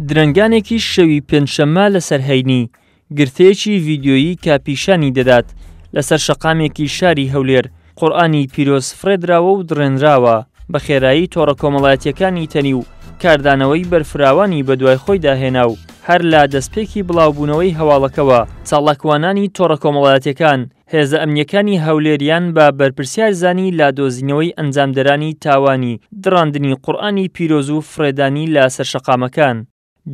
درەنگانێکی شەوی پێنجشەممە لەسەر هەینی گرتەیەکی ڤیدیۆیی کە پیشانی دەدات لەسەر شەقامێکی شاری هەولێر قورئانی پیرۆز فرێدراوە و دڕێنراوە بە خێرایی تۆڕە کۆمەڵایەتیەکانی تەنی و کاردانەوەی بەرفراوانی بەدوای خۆی داهێنا و هەر لە دەستپێکی بڵاوبوونەوەی هەواڵەکەوە چاڵەکوانانی تۆڕە کۆمەڵایەتیەکان هێزە ئەمنیەکانی هەولێریان بە بەرپرسیار زانی لا دۆزینەوەی ئەنجامدەرانی تاوانی دڕاندنی قورئانی پیرۆز و فرێدانی لە سەرشەقامەکان.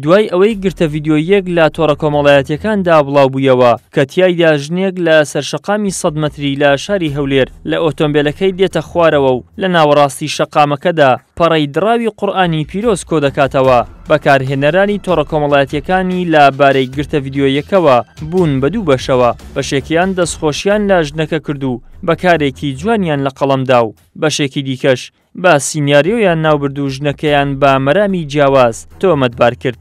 دوای ئەوەی گرتە ڤیدیۆیەک لە تۆڕە کۆمەڵایەتیەکاندا بڵاو بوویەوە کە تیایدا ژنێک لە سەرشەقامی 100 مەتری لە شاری هەولێر لە ئۆتۆمبیلەکەی دێتە خوارەوە و لە ناوەڕاستی شەقامەکەدا پەڕەی دراوی قورئانی پیرۆز کۆ دەکاتەوە. بەکارهێنەرانی تۆڕە کۆمەڵایەتیەکانی لە بارەی گرتە ڤیدیۆیەکەوە بوون بە دوو بەشەوە، بەشێکیان دەستخۆشیان لە ژنەکە کرد و بەکارێکی جوانیان لە قەڵەمدا و بەشێکی دیکەش بە سینیاریۆیان ناوبرد و ژنەکەیان بە مەرامی جیاواز تۆمەتبار کرد.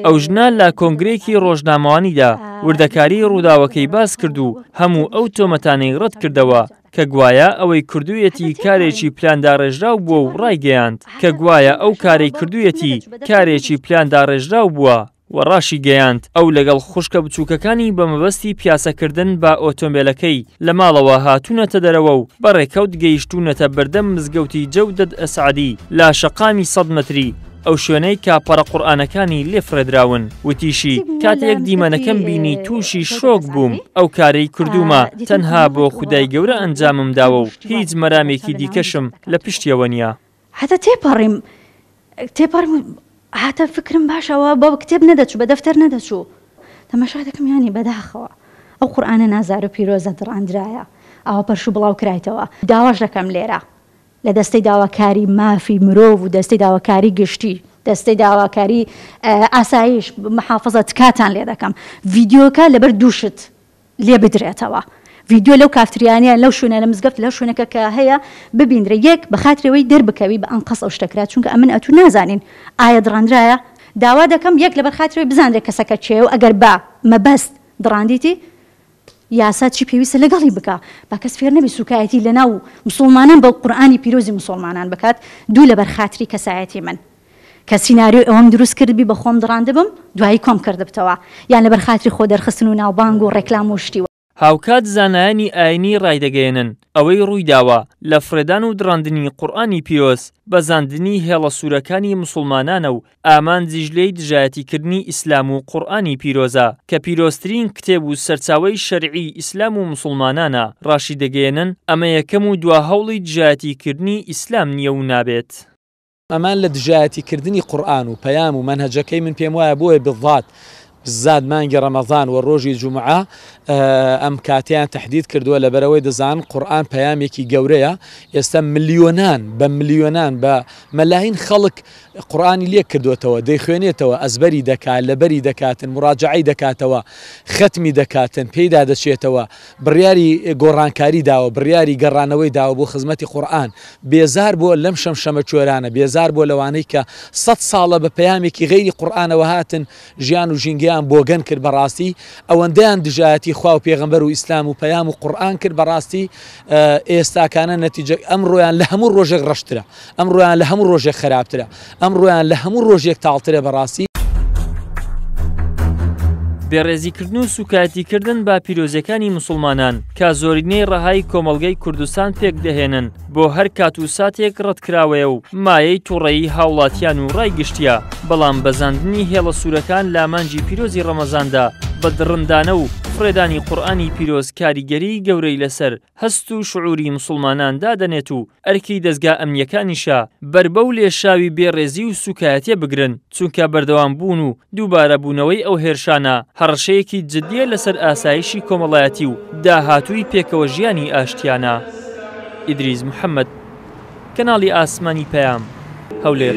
ئەو ژنە لە کۆنگرێکی ڕۆژنامەوانیدا وردەکاری ڕووداوەکەی باس کرد و هەموو ئەو تۆمەتانەی ڕەت کردەوە کە گوایە ئەوەی کردوویەتی کارێکی پلانداڕێژراو بووە و ڕایگەیاند کە گوایە ئەو کارەی کردوویەتی کارێکی پلانداڕێژراو بووە و ڕاشی گەیاند ئەو لەگەڵ خوشکە بچووکەکانی بە مەبەستی پیاسەکردن بە ئۆتۆمبیلەکەی لە ماڵەوە هاتوونەتە دەرەوە و بەڕێکەوت گەیشتوونەتە بەردەم مزگەوتی جەودەت ئەسعەدی لە شەقامی 100 مەتری ئەو شوێنەی کاپەڕە قورئانەکانی لێ فرێدراون. وتیشی کاتێک دیمەنەکەم بینی تووشی شۆک بووم، ئەو کارەی کردومە تەنها بۆ خودای گەورە ئەنجامم داوە و هیچ مەرامێکی دیکەشم لە پشتیەوە نییە. هەتا تێپەڕیم هاتە فکرم باشەوە بۆ کتێب نەدەچوو بە دەفتەر نەدەچوو تەماشا دەکەم یانی بەداخەوە ئەو قورئانە نازار و پیرۆزە دڕاندرایە ئەوە پەرش و بڵاو کرایتەوە. داواش دەکەم لێرە لە دەستەی داواکاری مافی مرۆڤ و دەستەی داواکاری گشتی دەستەی داواکاری ئاسایش محافظەت کاتان لێ دەکەم ڤیدیۆکە لەبەر دووشت لێ بدرێتەوە. ڤیدیۆ لەو کافتریانە لەو شوێنە لە مزگەفت لەو شوێنەکە کە هەیە ببینرە یەک بە خاترەوەی دەربکەوی بە ئەنقەس ئەو شتەکرات چونکە ئەمن ئەتو نازانین ئایا دڕاندرایە. داوا دەکەم یەک لەبەر خاترەوەی بزانرێت کەسەکە چێ و ئەگەر با مەبەست دڕاندیتی یاسا چی پێویستە لەگەڵی بکە با کەس فێر نەبی سوکایەتی لەناو مسلمانان بە قورئانی پیرۆزی مسلمانان بکات. دوو لەبەر خاتری کەسایەتی من کە سیناریۆ ئەوەم دروست کردبی بە خۆم دڕاندبم دوایی کۆم کردبتەوە یان لەبەر خاتری خۆ دەرخستن و ناوبانگ و ڕێکلام و شتیوە. هاوکات زانایانی ئاینی ڕایدەگەێنن ئەوەی ڕوویداوە لە فرێدان و دڕاندنی قورئانی پیرۆز بەزاندنی هێڵە سوورەکانی مسلمانانە و ئامانجیژلەی دژایەتیکردنی ئیسلام و قورئانی پیرۆزە کە پیرۆزترین کتێب و سەرچاوەی شەرعی ئیسلام و مسلمانانە ڕاشی دەگەێنن ئەمە یەکەم و دوا هەوڵی دژایەتیکردنی ئیسلام نییە و نابێت. ئەمان لە دژایەتیکردنی قورئان و پەیام و مەنهەجەکەی من پێم وایە بۆیە بڵات زاد مانگی ڕەمەضان و ڕۆژی جومعە ئەم کاتیان تهدید کردووە لەبەرەوەی دەزان قورئان پەیامێکی گەورەیە. ئێستا ملیۆنان بە مەلاهین خەڵک قورئانی لێک کردوێتەوە دەیخوێنێتەوە ئەزبەری دەکات لەبەری دەکاتن مراجعەی دەکاتەوە ختمی دەکاتن پێیدا دەچێتەوە بڕیاری گۆڕانکاری داوە بڕیاری گەڕانەوەی داوە بۆ خزمەتی قورئان. بێزار بۆ لەم شەمشەمە کوێرانە بێزار بۆ لەوانەی کە 100 ساڵە بە پەیامێکی غەیری قورئانەوە هاتن ژیان و ژینگەیان بۆگەن کرد بەڕاستی ئەوەندەیان دژایەتی خوا و پێغەمبەر و ئیسلام و پەیام و قورئان کرد بەڕاستی ئێستاکانە نەتیجە ئەمڕۆیان لە هەموو ڕۆژێک ڕەشترە ئەمڕۆیان لە هەموو ڕۆژێک خراپترە ئەمڕۆیان لە هەموو ڕۆژێک تاڵترە بەڕاستی. بێڕێزیکردن و سوکایەتیکردن بە پیرۆزیەکانی مسلمانان کە زۆرینەی ڕەهای کۆمەڵگەی کوردستان پێک دەهێنن بۆ هەر کات و ساتێک ڕەتکراوەیە و مایەی تووڕەیی هاوڵاتیان و ڕایگشتیە. بەڵام بەزاندنی هێڵە سوورەکان لە مانجی پیرۆزی ڕەمەزاندا بە دڕندانە و فرێدانی قورئانی پیرۆز کاریگەری گەورەی لەسەر هەست و شعوری مسلمانان دادەنێت و ئەرکی دەستگا ئەمنیەکانیشە بەربەو لێشاوی بێڕێزی و سوکایەتیە بگرن چونکە بەردەوام بوون و دووبارە بوونەوەی ئەو هێرشانە هەڕەشەیەکی جددیە لەسەر ئاسایشی کۆمەڵایەتی و داهاتووی پێکەوە ژیانی ئاشتیانە. ئیدریس محەممەد، کەناڵی ئاسمانی پەیام، هەولێر.